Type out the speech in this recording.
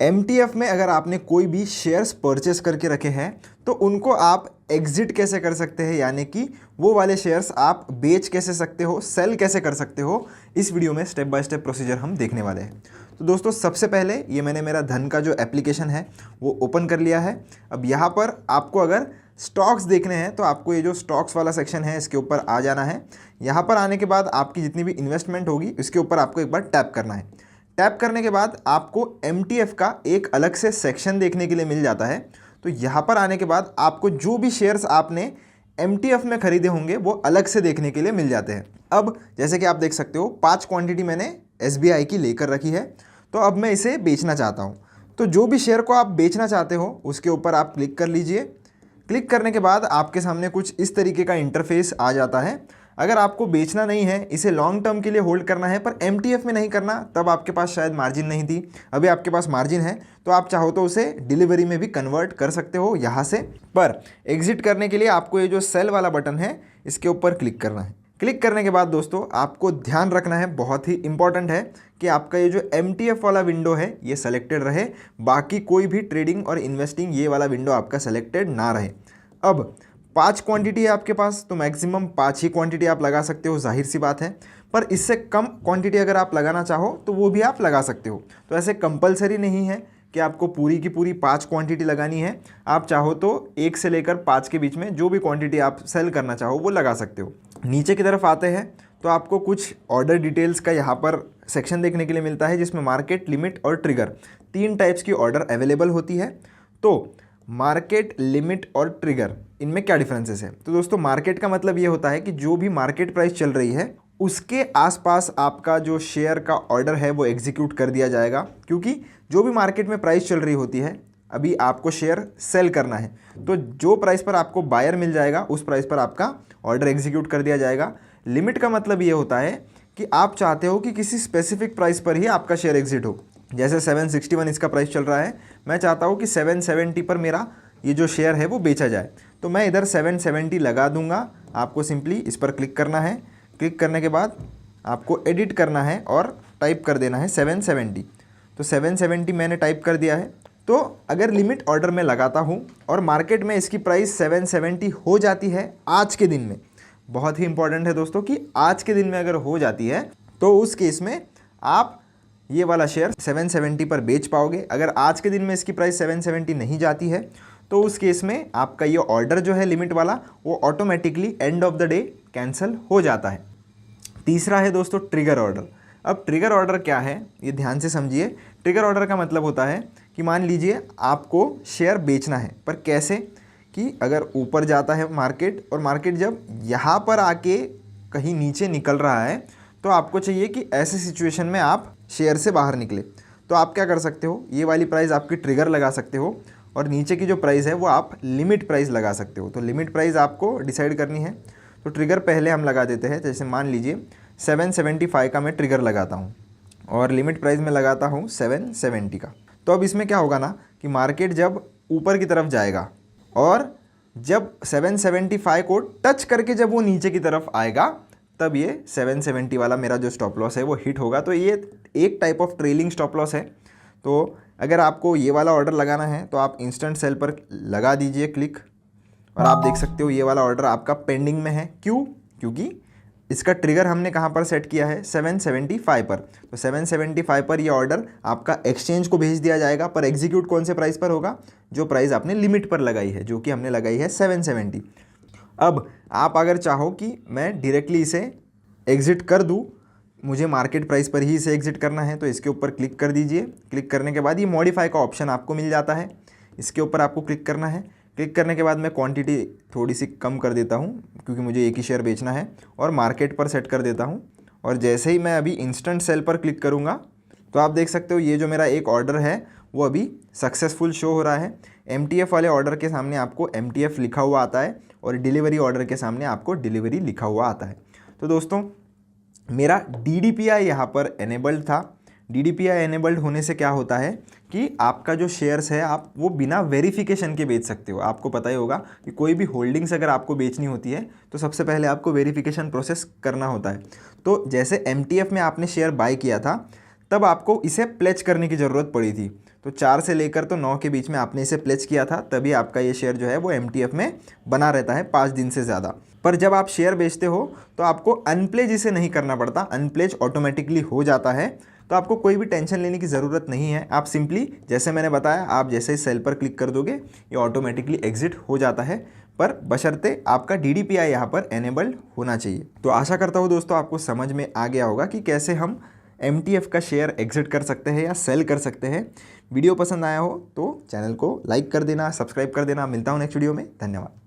MTF में अगर आपने कोई भी शेयर्स परचेस करके रखे हैं तो उनको आप एग्जिट कैसे कर सकते हैं, यानी कि वो वाले शेयर्स आप बेच कैसे सकते हो, सेल कैसे कर सकते हो, इस वीडियो में स्टेप बाय स्टेप प्रोसीजर हम देखने वाले हैं। तो दोस्तों सबसे पहले ये मैंने मेरा धन का जो एप्लीकेशन है वो ओपन कर लिया है। अब यहाँ पर आपको अगर स्टॉक्स देखने हैं तो आपको ये जो स्टॉक्स वाला सेक्शन है इसके ऊपर आ जाना है। यहाँ पर आने के बाद आपकी जितनी भी इन्वेस्टमेंट होगी इसके ऊपर आपको एक बार टैप करना है। टैप करने के बाद आपको MTF का एक अलग से सेक्शन देखने के लिए मिल जाता है। तो यहाँ पर आने के बाद आपको जो भी शेयर्स आपने MTF में खरीदे होंगे वो अलग से देखने के लिए मिल जाते हैं। अब जैसे कि आप देख सकते हो 5 क्वांटिटी मैंने SBI की लेकर रखी है, तो अब मैं इसे बेचना चाहता हूँ। तो जो भी शेयर को आप बेचना चाहते हो उसके ऊपर आप क्लिक कर लीजिए। क्लिक करने के बाद आपके सामने कुछ इस तरीके का इंटरफेस आ जाता है। अगर आपको बेचना नहीं है, इसे लॉन्ग टर्म के लिए होल्ड करना है पर MTF में नहीं करना, तब आपके पास शायद मार्जिन नहीं थी, अभी आपके पास मार्जिन है तो आप चाहो तो उसे डिलीवरी में भी कन्वर्ट कर सकते हो यहाँ से। पर एग्जिट करने के लिए आपको ये जो सेल वाला बटन है इसके ऊपर क्लिक करना है। क्लिक करने के बाद दोस्तों आपको ध्यान रखना है, बहुत ही इंपॉर्टेंट है कि आपका ये जो MTF वाला विंडो है ये सेलेक्टेड रहे, बाकी कोई भी ट्रेडिंग और इन्वेस्टिंग ये वाला विंडो आपका सेलेक्टेड ना रहे। अब 5 क्वांटिटी है आपके पास तो मैक्सिमम 5 ही क्वांटिटी आप लगा सकते हो, जाहिर सी बात है। पर इससे कम क्वांटिटी अगर आप लगाना चाहो तो वो भी आप लगा सकते हो। तो ऐसे कंपलसरी नहीं है कि आपको पूरी की पूरी 5 क्वांटिटी लगानी है, आप चाहो तो 1 से लेकर 5 के बीच में जो भी क्वांटिटी आप सेल करना चाहो वो लगा सकते हो। नीचे की तरफ आते हैं तो आपको कुछ ऑर्डर डिटेल्स का यहाँ पर सेक्शन देखने के लिए मिलता है, जिसमें मार्केट, लिमिट और ट्रिगर 3 टाइप्स की ऑर्डर अवेलेबल होती है। तो मार्केट, लिमिट और ट्रिगर, इनमें क्या डिफरेंसेस है? तो दोस्तों मार्केट का मतलब ये होता है कि जो भी मार्केट प्राइस चल रही है उसके आसपास आपका जो शेयर का ऑर्डर है वो एग्जीक्यूट कर दिया जाएगा, क्योंकि जो भी मार्केट में प्राइस चल रही होती है अभी आपको शेयर सेल करना है तो जो प्राइस पर आपको बायर मिल जाएगा उस प्राइस पर आपका ऑर्डर एग्जीक्यूट कर दिया जाएगा। लिमिट का मतलब ये होता है कि आप चाहते हो कि किसी स्पेसिफिक प्राइस पर ही आपका शेयर एग्जिट हो। जैसे 761 इसका प्राइस चल रहा है, मैं चाहता हूँ कि 770 पर मेरा ये जो शेयर है वो बेचा जाए, तो मैं इधर 770 लगा दूंगा। आपको सिंपली इस पर क्लिक करना है। क्लिक करने के बाद आपको एडिट करना है और टाइप कर देना है 770। तो 770 मैंने टाइप कर दिया है। तो अगर लिमिट ऑर्डर में लगाता हूँ और मार्केट में इसकी प्राइस 770 हो जाती है आज के दिन में, बहुत ही इंपॉर्टेंट है दोस्तों कि आज के दिन में अगर हो जाती है तो उस केस में आप ये वाला शेयर 770 पर बेच पाओगे। अगर आज के दिन में इसकी प्राइस 770 नहीं जाती है तो उस केस में आपका ये ऑर्डर जो है लिमिट वाला वो automatically end of the day cancel हो जाता है। तीसरा है दोस्तों ट्रिगर ऑर्डर। अब ट्रिगर ऑर्डर क्या है ये ध्यान से समझिए। ट्रिगर ऑर्डर का मतलब होता है कि मान लीजिए आपको शेयर बेचना है, पर कैसे कि अगर ऊपर जाता है मार्केट और मार्केट जब यहाँ पर आके कहीं नीचे निकल रहा है तो आपको चाहिए कि ऐसे सिचुएशन में आप शेयर से बाहर निकले। तो आप क्या कर सकते हो, ये वाली प्राइस आपकी ट्रिगर लगा सकते हो और नीचे की जो प्राइस है वो आप लिमिट प्राइस लगा सकते हो। तो लिमिट प्राइस आपको डिसाइड करनी है। तो ट्रिगर पहले हम लगा देते हैं, जैसे मान लीजिए 775 का मैं ट्रिगर लगाता हूँ और लिमिट प्राइस में लगाता हूँ 770 का। तो अब इसमें क्या होगा ना कि मार्केट जब ऊपर की तरफ जाएगा और जब 775 को टच करके जब वो नीचे की तरफ आएगा तब ये 770 वाला मेरा जो स्टॉप लॉस है वो हिट होगा। तो ये एक type of trailing stop loss है। तो अगर आपको ये वाला ऑर्डर लगाना है तो आप इंस्टेंट सेल पर लगा दीजिए क्लिक, और आप देख सकते हो ये वाला ऑर्डर आपका पेंडिंग में है। क्यों? क्योंकि इसका ट्रिगर हमने कहाँ पर सेट किया है, 775 पर। तो 775 पर ये ऑर्डर आपका एक्सचेंज को भेज दिया जाएगा, पर एग्जीक्यूट कौन से प्राइस पर होगा, जो प्राइस आपने लिमिट पर लगाई है, जो कि हमने लगाई है 770। अब आप अगर चाहो कि मैं डायरेक्टली इसे एग्ज़िट कर दूं, मुझे मार्केट प्राइस पर ही इसे एग्ज़िट करना है, तो इसके ऊपर क्लिक कर दीजिए। क्लिक करने के बाद ये मॉडिफाई का ऑप्शन आपको मिल जाता है, इसके ऊपर आपको क्लिक करना है। क्लिक करने के बाद मैं क्वांटिटी थोड़ी सी कम कर देता हूँ क्योंकि मुझे एक ही शेयर बेचना है, और मार्केट पर सेट कर देता हूँ। और जैसे ही मैं अभी इंस्टेंट सेल पर क्लिक करूँगा तो आप देख सकते हो ये जो मेरा एक ऑर्डर है वो अभी सक्सेसफुल शो हो रहा है। MTF वाले ऑर्डर के सामने आपको MTF लिखा हुआ आता है और डिलीवरी ऑर्डर के सामने आपको डिलीवरी लिखा हुआ आता है। तो दोस्तों मेरा DDPI यहाँ पर एनेबल्ड था। DDPI एनेबल्ड होने से क्या होता है कि आपका जो शेयर्स है आप वो बिना वेरिफिकेशन के बेच सकते हो। आपको पता ही होगा कि कोई भी होल्डिंग्स अगर आपको बेचनी होती है तो सबसे पहले आपको वेरिफिकेशन प्रोसेस करना होता है। तो जैसे MTF में आपने शेयर बाय किया था तब आपको इसे प्लेज करने की ज़रूरत पड़ी थी। तो 4 से लेकर तो 9 के बीच में आपने इसे प्लेज किया था, तभी आपका ये शेयर जो है वो MTF में बना रहता है 5 दिन से ज़्यादा। पर जब आप शेयर बेचते हो तो आपको अनप्लेज इसे नहीं करना पड़ता, अनप्लेज ऑटोमेटिकली हो जाता है। तो आपको कोई भी टेंशन लेने की ज़रूरत नहीं है। आप सिंपली जैसे मैंने बताया, आप जैसे ही सेल पर क्लिक कर दोगे ये ऑटोमेटिकली एग्जिट हो जाता है, पर बशर्ते आपका DDPI यहाँ पर एनेबल्ड होना चाहिए। तो आशा करता हूँ दोस्तों आपको समझ में आ गया होगा कि कैसे हम MTF का शेयर एग्जिट कर सकते हैं या सेल कर सकते हैं। वीडियो पसंद आया हो तो चैनल को लाइक कर देना, सब्सक्राइब कर देना। मिलता हूँ नेक्स्ट वीडियो में। धन्यवाद।